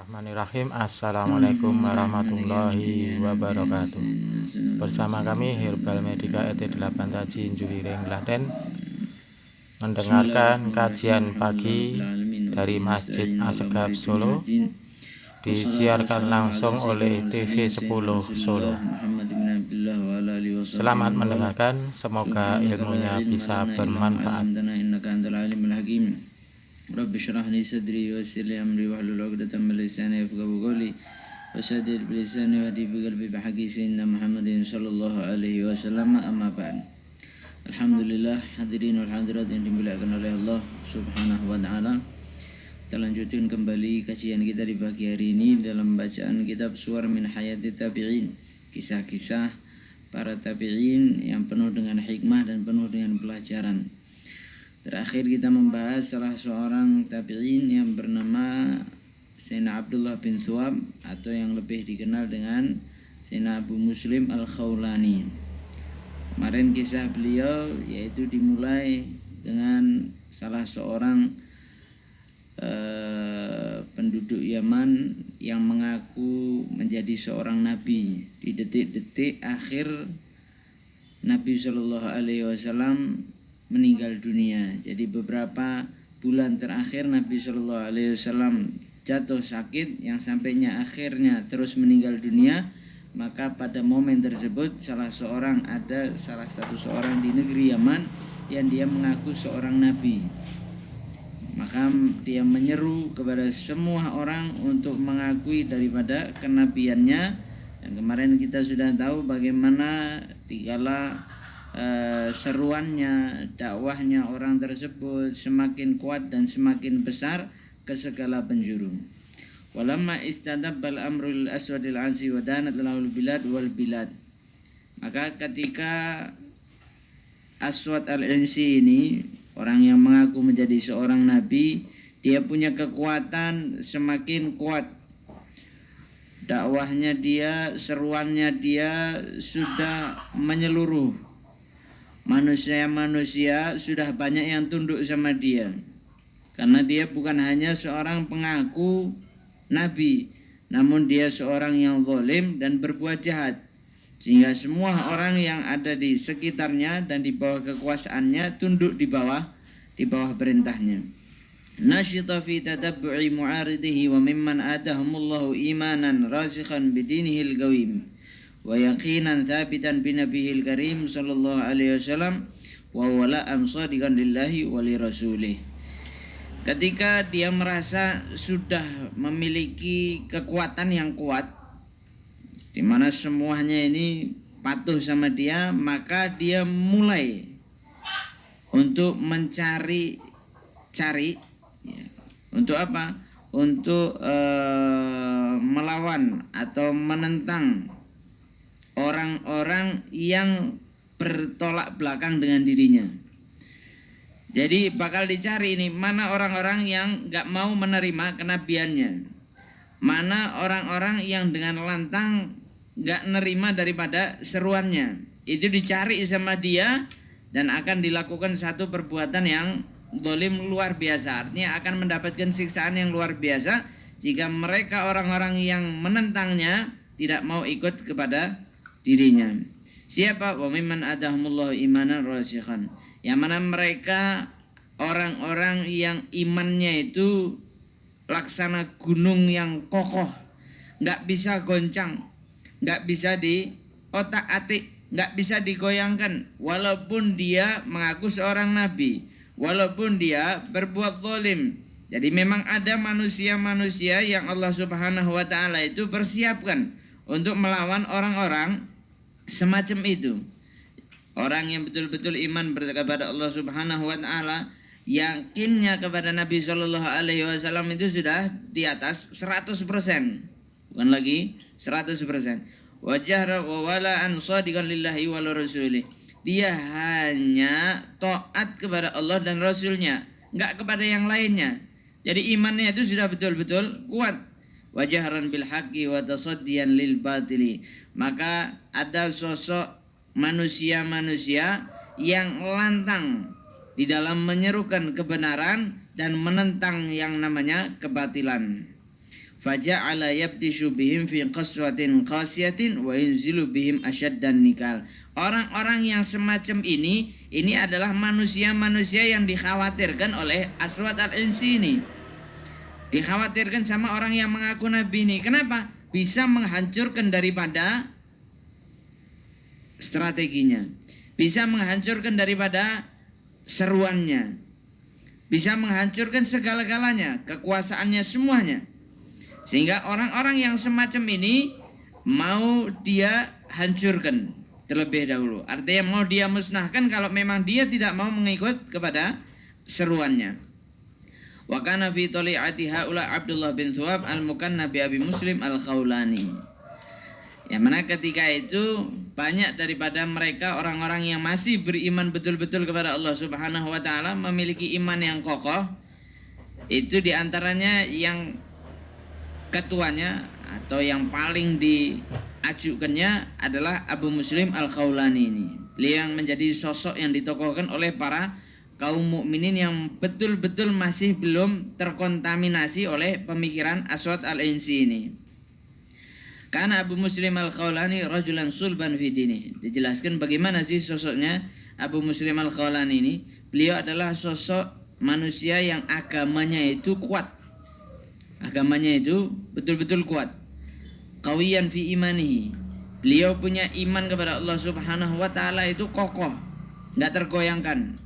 Bismillahirrahmanirrahim. Assalamualaikum warahmatullahi wabarakatuh. Bersama kami Herbal Medica ET8 Taji Juliring Klaten mendengarkan kajian pagi dari Masjid Asegaf Solo, disiarkan langsung oleh TV 10 Solo. Selamat mendengarkan, semoga ilmunya bisa bermanfaat. Rabbi syrah li sadri wa yassir li amri wahlul 'uqdatam min lisani yafqahu qawli wasaddir bi lisani wahdi bi qalbi bi haqqi sayyidina Muhammadin sallallahu alaihi wasallam. Amma ba'd. Alhamdulillah, hadirin wal hadirat yang dimuliakan oleh Allah Subhanahu wa taala. Kita lanjutkan kembali kajian kita di pagi hari ini dalam bacaan kitab Suwar min Hayati Tabi'in, kisah-kisah para tabi'in yang penuh dengan hikmah dan penuh dengan pelajaran. Terakhir kita membahas salah seorang tabi'in yang bernama Sayyidina Abdullah bin Thuwab atau yang lebih dikenal dengan Sayyidina Abu Muslim Al-Khawlani. Kemarin kisah beliau yaitu dimulai dengan salah seorang penduduk Yaman yang mengaku menjadi seorang nabi. Di detik-detik akhir Nabi Shallallahu Alaihi Wasallam meninggal dunia. Jadi beberapa bulan terakhir Nabi Shallallahu Alaihi Wasallam jatuh sakit yang sampainya akhirnya terus meninggal dunia. Maka pada momen tersebut salah satu seorang di negeri Yaman yang dia mengaku seorang nabi. Maka dia menyeru kepada semua orang untuk mengakui daripada kenabiannya. Dan kemarin kita sudah tahu bagaimana dikala seruannya, dakwahnya orang tersebut semakin kuat dan semakin besar ke segala penjuru. Walamma istadabbal amrul aswadil ansi wa danat lahul bilad wal bilad. Maka ketika Aswad al-Insi ini, orang yang mengaku menjadi seorang nabi, dia punya kekuatan semakin kuat. Dakwahnya dia, seruannya dia sudah menyeluruh. Manusia-manusia sudah banyak yang tunduk sama dia. Karena dia bukan hanya seorang pengaku nabi, namun dia seorang yang zalim dan berbuat jahat. Sehingga semua orang yang ada di sekitarnya dan di bawah kekuasaannya tunduk di bawah perintahnya. Nasyita fi tatabbu'i mu'aridihi wa mimman atahumullahu imanan rasikhan bidinihil qawim wa yaqinan thabitan bi nabiyil karim sallallahu alaihi wasallam wa wala'an shadiqan lillahi wa li rasulih. Ketika dia merasa sudah memiliki kekuatan yang kuat, di mana semuanya ini patuh sama dia, maka dia mulai untuk mencari ya, untuk apa? Untuk melawan atau menentang orang-orang yang bertolak belakang dengan dirinya. Jadi bakal dicari ini mana orang-orang yang gak mau menerima kenabiannya, mana orang-orang yang dengan lantang gak nerima daripada seruannya. Itu dicari sama dia dan akan dilakukan satu perbuatan yang zalim luar biasa. Artinya akan mendapatkan siksaan yang luar biasa jika mereka orang-orang yang menentangnya tidak mau ikut kepada dirinya. Siapa? Wa mimman atahumullahu imanan rasikhan. Yang mana mereka orang-orang yang imannya itu laksana gunung yang kokoh, gak bisa goncang, gak bisa diotak-atik, gak bisa digoyangkan. Walaupun dia mengaku seorang nabi, walaupun dia berbuat zalim. Jadi memang ada manusia-manusia yang Allah Subhanahu wa taala itu persiapkan untuk melawan orang-orang semacam itu. Orang yang betul-betul iman kepada Allah Subhanahu wa taala, yakinnya kepada Nabi sallallahu alaihi wasallam itu sudah di atas 100%. Bukan lagi 100%. Wajahra wa wala'an shadiqan lillahi wa rasulih. Dia hanya taat kepada Allah dan Rasulnya, enggak kepada yang lainnya. Jadi imannya itu sudah betul-betul kuat. Wajahran bil haqqi wa tasaddiyan lil batili. Maka ada sosok manusia-manusia yang lantang di dalam menyerukan kebenaran dan menentang yang namanya kebatilan. faja'ala yabtishu bihim fi qaswatin qasiyatin wa yunzilu bihim asyaddan nikal. Orang-orang yang semacam ini adalah manusia-manusia yang dikhawatirkan oleh Aswad al-Insi ini. Dikhawatirkan sama orang yang mengaku nabi ini. Kenapa? Bisa menghancurkan daripada strateginya, bisa menghancurkan daripada seruannya, bisa menghancurkan segala-galanya, kekuasaannya semuanya. Sehingga orang-orang yang semacam ini mau dia hancurkan terlebih dahulu. Artinya mau dia musnahkan kalau memang dia tidak mau mengikut kepada seruannya. Wa kana fi tali'ati haula Abdullah bin Thuwab al-Mukanna bi Abi Muslim al-Khawlani. Yang mana ketika itu banyak daripada mereka orang-orang yang masih beriman betul-betul kepada Allah Subhanahu wa taala, memiliki iman yang kokoh. Itu diantaranya yang ketuanya atau yang paling diajukannya adalah Abu Muslim al-Khawlani ini. Beliau yang menjadi sosok yang ditokohkan oleh para kaum mukminin yang betul-betul masih belum terkontaminasi oleh pemikiran Aswad al-Insi ini. Karena Abu Muslim al-Khawlani rajulan sulban fi dini. Dijelaskan bagaimana sih sosoknya Abu Muslim al-Khawlani ini. Beliau adalah sosok manusia yang agamanya itu kuat. Agamanya itu betul-betul kuat. Qawiyan fi imanihi. Beliau punya iman kepada Allah Subhanahu wa taala itu kokoh, enggak tergoyangkan.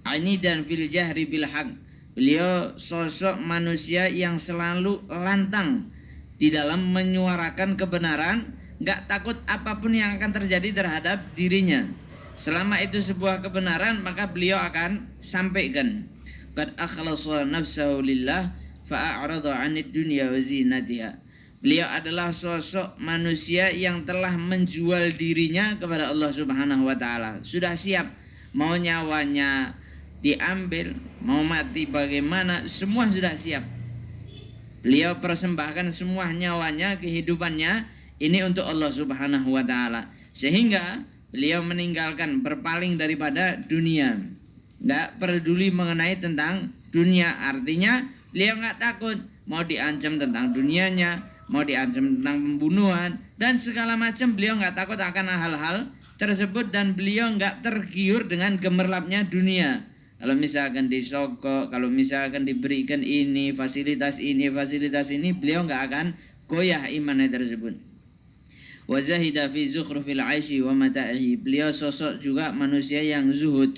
Ani dan fil jahri bil haq. Beliau sosok manusia yang selalu lantang di dalam menyuarakan kebenaran, enggak takut apapun yang akan terjadi terhadap dirinya. Selama itu sebuah kebenaran, maka beliau akan sampaikan. Qad akhlasa nafsahu lillah fa'arada 'anid dunya wa zinatiha. Beliau adalah sosok manusia yang telah menjual dirinya kepada Allah Subhanahu wa taala. Sudah siap mau nyawanya diambil, mau mati bagaimana, semua sudah siap. Beliau persembahkan semua nyawanya, kehidupannya ini untuk Allah Subhanahu wa taala. Sehingga beliau meninggalkan, berpaling daripada dunia. Enggak peduli mengenai tentang dunia. Artinya beliau enggak takut mau diancam tentang dunianya, mau diancam tentang pembunuhan dan segala macam. Beliau enggak takut akan hal-hal tersebut dan beliau enggak tergiur dengan gemerlapnya dunia. Kalau misalkan disogok, kalau misalkan diberikan ini, fasilitas ini, beliau enggak akan goyah imannya tersebut. Wa zahida fi zukhrufil 'aishi wa mata'ihi. Beliau sosok juga manusia yang zuhud.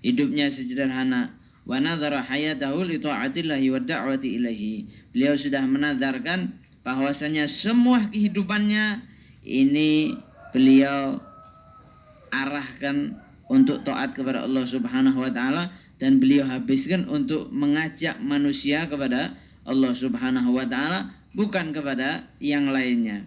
Hidupnya sederhana. Wa nadhara hayatahu li ta'atillahi wa da'wati ilaihi. Beliau sudah menadarkan bahwasanya semua kehidupannya ini beliau arahkan untuk taat kepada Allah Subhanahu wa taala dan beliau habiskan untuk mengajak manusia kepada Allah Subhanahu wa taala, bukan kepada yang lainnya.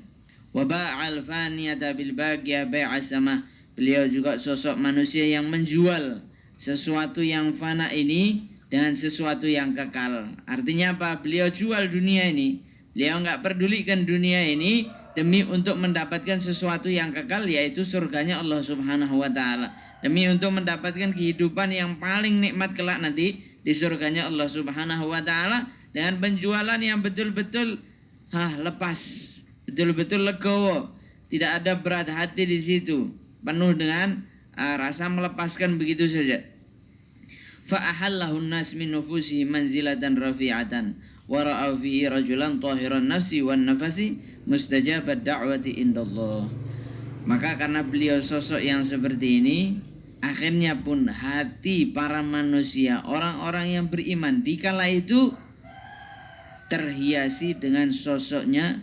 Wa ba'al faniyata bil baqiya bai'as sama. Beliau juga sosok manusia yang menjual sesuatu yang fana ini dengan sesuatu yang kekal. Artinya apa? Beliau jual dunia ini. Beliau enggak pedulikan dunia ini demi untuk mendapatkan sesuatu yang kekal, yaitu surganya Allah Subhanahu wa taala. Demi untuk mendapatkan kehidupan yang paling nikmat kelak nanti di surganya Allah Subhanahu wa taala, dengan penjualan yang betul-betul lepas, betul-betul legowo, tidak ada berat hati di situ, penuh dengan rasa melepaskan begitu saja. Fa ahallahu an-nas min nufusihi manzilatan rafi'atan wa ra'aw fihi rajulan tahiran nafsi wan nafasi mustajabat da'wati indallah. Maka karena beliau sosok yang seperti ini, akhirnya pun hati para manusia, orang-orang yang beriman di kala itu terhiasi dengan sosoknya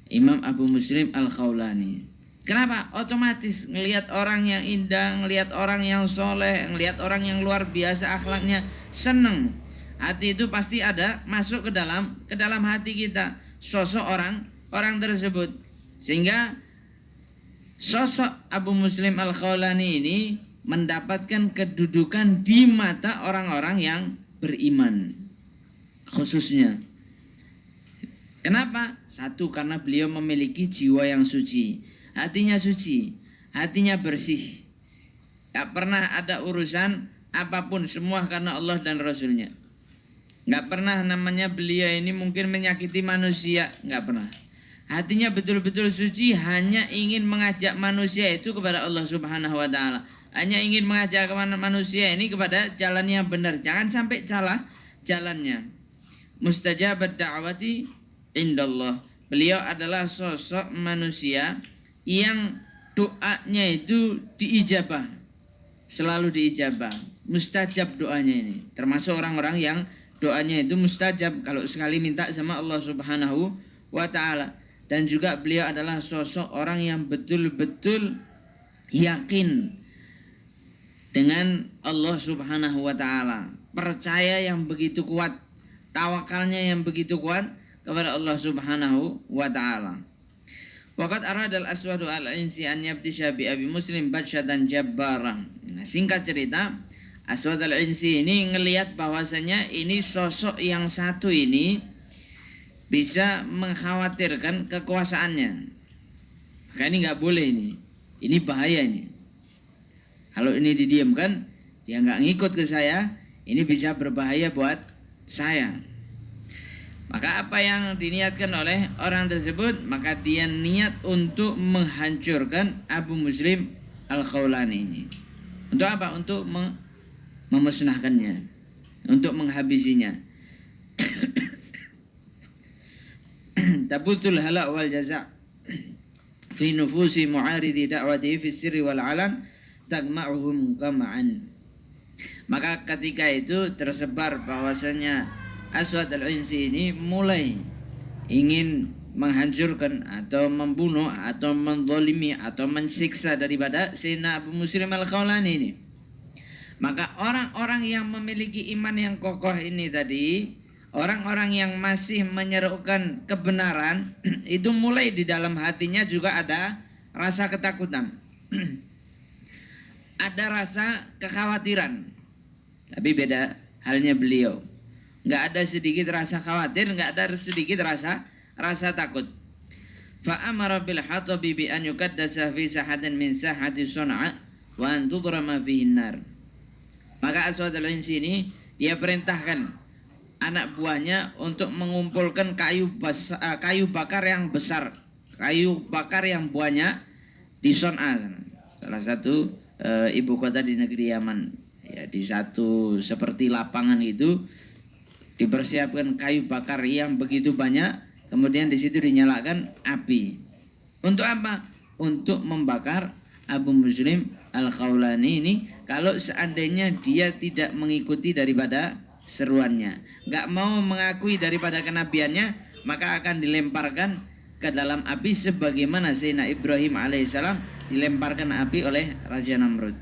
Imam Abu Muslim al-Khawlani. Kenapa? Otomatis ngelihat orang yang indah, ngelihat orang yang soleh, ngelihat orang yang luar biasa akhlaknya, seneng. Hati itu pasti ada masuk ke dalam hati kita sosok orang tersebut. Sehingga sosok Abu Muslim al-Khawlani ini mendapatkan kedudukan di mata orang-orang yang beriman khususnya. Kenapa? Satu, karena beliau memiliki jiwa yang suci, hatinya suci, hatinya bersih, tak pernah ada urusan apapun, semua karena Allah dan Rasulnya. Nggak pernah namanya beliau ini mungkin menyakiti manusia, nggak pernah. Hatinya betul-betul suci, hanya ingin mengajak manusia itu kepada Allah Subhanahu wa taala. Hanya ingin mengajak manusia ini kepada jalan yang benar. Jangan sampai salah jalannya. Mustajabat da'wati indallah. Beliau adalah sosok manusia yang doanya itu diijabah. Selalu diijabah. Mustajab doanya ini. Termasuk orang-orang yang doanya itu mustajab kalau sekali minta sama Allah Subhanahu wa taala. Dan juga beliau adalah sosok orang yang betul-betul yakin dengan Allah Subhanahu wa taala. Percaya yang begitu kuat, tawakalnya yang begitu kuat kepada Allah Subhanahu wa taala. Waqad arada al-Aswadu al-Insi an yabtisha bi Abi Muslim badsyatan jabbarah. Nah, singkat cerita, Aswad al-Insi ini ngelihat bahwasanya ini sosok yang satu ini bisa mengkhawatirkan kekuasaannya. Maka ini nggak boleh ini bahaya ini. Kalau ini didiamkan, dia nggak ngikut ke saya, ini bisa berbahaya buat saya. Maka apa yang diniatkan oleh orang tersebut, maka dia niat untuk menghancurkan Abu Muslim Al-Khawlani ini. Untuk apa? Untuk memusnahkannya, untuk menghabisinya. Tabutul halak wal jaza' fi nufusi mu'aridi da'watihi fi sirri wal alan tagma'uhum kama'an. Maka ketika itu tersebar bahwasanya Aswad al-Insi ini mulai ingin menghancurkan atau membunuh atau menzalimi atau mensiksa daripada Sayyidina Abu Muslim Al-Khawlani ini. Maka orang-orang yang memiliki iman yang kokoh ini tadi, orang-orang yang masih menyerukan kebenaran, itu mulai di dalam hatinya juga ada rasa ketakutan. Ada rasa kekhawatiran. Tapi beda halnya beliau. Nggak ada sedikit rasa khawatir, nggak ada sedikit rasa takut. Fa'amara bil hatabi bi an yukaddasa fi sahatin min sahati sun'a wa an tudrama fihi nar. Maka Aswad al-Insi ini dia perintahkan anak buahnya untuk mengumpulkan kayu bakar yang besar, kayu bakar yang banyak di Son'a, salah satu ibu kota di negeri Yaman. Ya, di satu seperti lapangan itu dipersiapkan kayu bakar yang begitu banyak, kemudian di situ dinyalakan api. Untuk apa? Untuk membakar Abu Muslim Al-Khawlani ini kalau seandainya dia tidak mengikuti daripada seruannya, nggak mau mengakui daripada kenabiannya, maka akan dilemparkan ke dalam api sebagaimana Sayyidina Ibrahim alaihissalam dilemparkan api oleh Raja Namrud.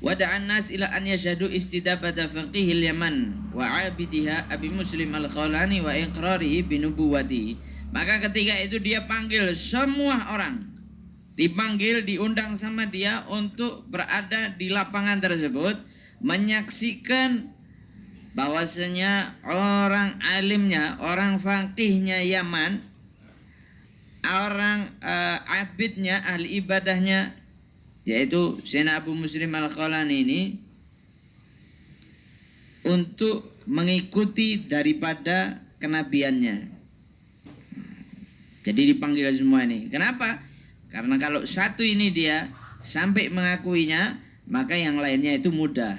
Wada'an nas ila an yashhadu istidabata faqihil Yaman wa 'abidiha Abi Muslim Al-Khawlani wa iqrarihi binubuwati. Maka ketika itu dia panggil semua orang, dipanggil, diundang sama dia untuk berada di lapangan tersebut, menyaksikan bahwasanya orang alimnya, orang faqihnya Yaman, orang abidnya, ahli ibadahnya, yaitu Sayyidina Abu Muslim Al-Khawlani ini, untuk mengikuti daripada kenabiannya. Jadi dipanggil semua ini. Kenapa? Karena kalau satu ini dia sampai mengakuinya, maka yang lainnya itu mudah.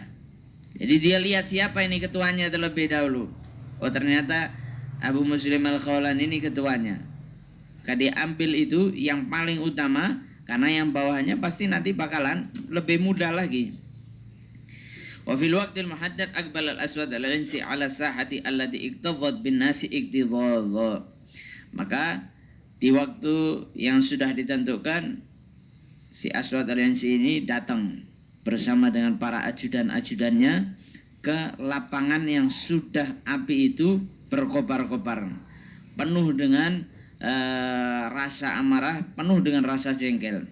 Jadi dia lihat siapa ini ketuanya terlebih dahulu. Oh, ternyata Abu Muslim Al-Khawlani ini ketuanya. Maka dia ambil itu yang paling utama, karena yang bawahnya pasti nanti bakalan lebih mudah lagi. Wa fil waqtil muhaddad aqbal al-Aswad al-Insi ala sahati allati iqtadhat bin nasi iqtidadha. Maka di waktu yang sudah ditentukan, si Aswad al-Insi ini datang bersama dengan para ajudan-ajudannya ke lapangan yang sudah api itu berkobar-kobar, penuh dengan rasa amarah, penuh dengan rasa jengkel.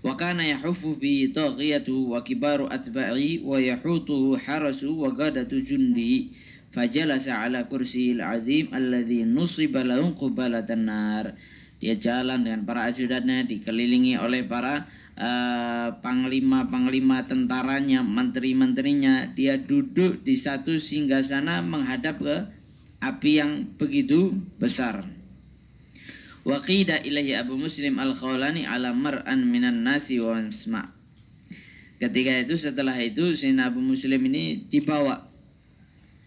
Wa kana yahufu bi taghiyatu wa kibaru atba'i wa yahutuhu harasu wa gadatu jundi fajalasa ala kursiyil azim alladhi nusiba lahum qubalatan nar. Dia jalan dengan para ajudannya, dikelilingi oleh para panglima-panglima tentaranya, menteri-menterinya, dia duduk di satu singgasana menghadap ke api yang begitu besar. Waqida ilahi Abu Muslim al-Khawlani ala mar'an minan nasi wa isma'. Ketika itu, setelah itu, Sayyidina Abu Muslim ini dibawa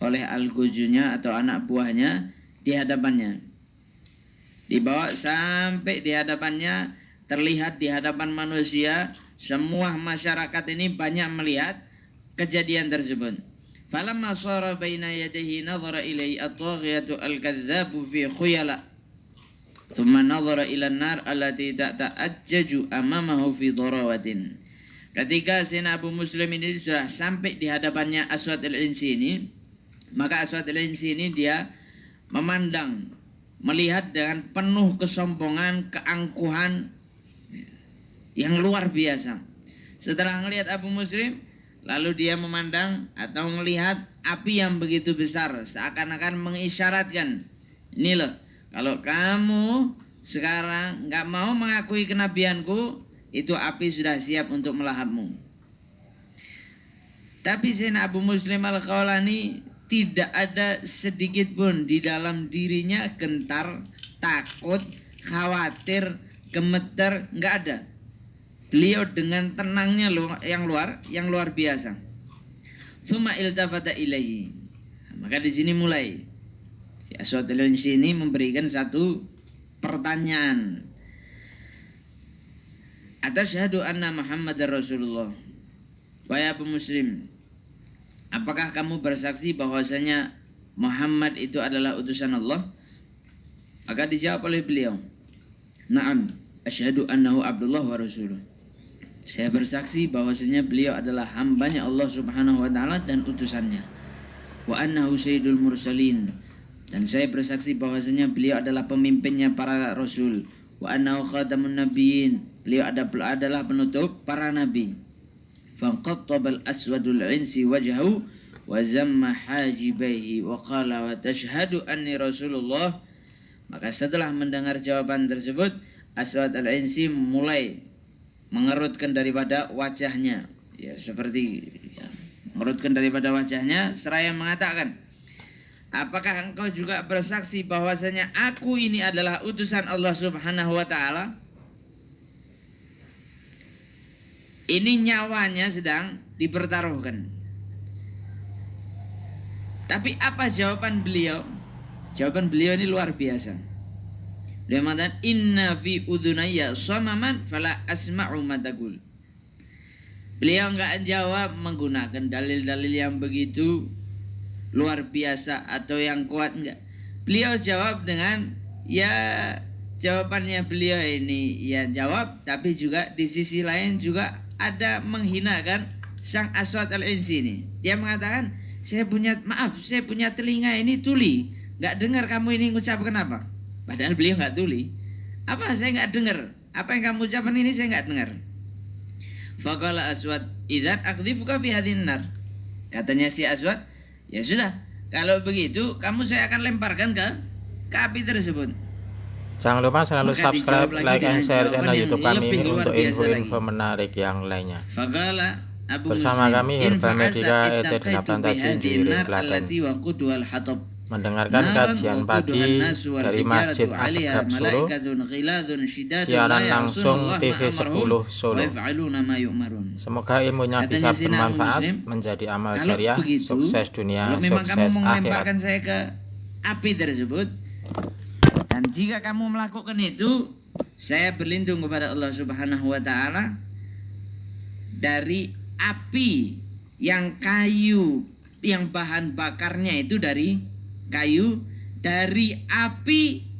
oleh al-Gujunya atau anak buahnya di hadapannya. Dibawa sampai di hadapannya, terlihat di hadapan manusia, semua masyarakat ini banyak melihat kejadian tersebut. Falamma sara baina yadayhi nadhara ilaihi at-taghiyatu al-kadzdzabu fi khuyala. Thumma nadhara ila an-nar allati ta'ajjaju amamahu fi darawatin. Ketika Sayyidina Abu Muslim ini sudah sampai di hadapannya Aswad al-Insi ini, maka Aswad al-Insi ini dia memandang, melihat dengan penuh kesombongan, keangkuhan yang luar biasa. Setelah melihat Abu Muslim, lalu dia memandang atau melihat api yang begitu besar, seakan-akan mengisyaratkan, ini loh, kalau kamu sekarang nggak mau mengakui kenabianku, itu api sudah siap untuk melahapmu. Tapi Sayyidina Abu Muslim al-Khawlani tidak ada sedikit pun di dalam dirinya gentar, takut, khawatir, gemeter, nggak ada. Beliau dengan tenangnya yang luar biasa. Tsumma iltafata ilaihi. Maka di sini mulai si Aswad al-Insi ini memberikan satu pertanyaan. Atasyhadu anna Muhammadar Rasulullah. Wahai Abu Muslim, apakah kamu bersaksi bahwasanya Muhammad itu adalah utusan Allah? Maka dijawab oleh beliau, Na'am, asyhadu annahu Abdullah wa Rasuluh. Saya bersaksi bahwasanya beliau adalah hambanya Allah Subhanahu wa taala dan utusannya. Wa annahu sayyidul mursalin. Dan saya bersaksi bahwasanya beliau adalah pemimpinnya para rasul. Wa annahu khatamun nabiyyin. Beliau adalah penutup para nabi. Faqattabal aswadul insi wajhahu wa zamma hajibaihi wa qala wa tashhadu anni rasulullah. Maka setelah mendengar jawaban tersebut, Aswad al-Insi mulai mengerutkan daripada wajahnya, ya seperti mengerutkan daripada wajahnya seraya mengatakan, apakah engkau juga bersaksi bahwasanya aku ini adalah utusan Allah Subhanahu wa taala? Ini nyawanya sedang dipertaruhkan. Tapi apa jawaban beliau? Jawaban beliau ini luar biasa. Dia mengatakan, inna fi udhunayya samaman fala asma'u ma taqul. Beliau enggak jawab menggunakan dalil-dalil yang begitu luar biasa atau yang kuat, enggak. Beliau jawab dengan, ya jawabannya beliau ini ya jawab, tapi juga di sisi lain juga ada menghinakan sang Aswad al-Insi ini. Dia mengatakan, saya punya telinga ini tuli, enggak dengar kamu ini ngucapkan apa. Padahal beliau nggak tuli. Apa saya nggak dengar? Apa yang kamu ucapkan ini saya nggak dengar. Faqala Aswad, idzan akdzifuka fi hadhin nar. Katanya si Aswad, ya sudah, kalau begitu kamu saya akan lemparkan ke api tersebut. Jangan lupa selalu subscribe, like, and share channel YouTube kami ini untuk info-info menarik yang lainnya. Faqala Abu Bersama Muslim, kami Irfan Medika EC8 Tajin Juri Klaten, mendengarkan kajian pagi dari Masjid Asgab Solo, siaran langsung TV 10 Solo. Semoga ilmunya bisa bermanfaat, menjadi amal jariah, sukses dunia, sukses akhirat. Saya ke api tersebut, dan jika kamu melakukan itu, saya berlindung kepada Allah Subhanahu wa taala dari api yang kayu, yang bahan bakarnya itu dari kayu, dari api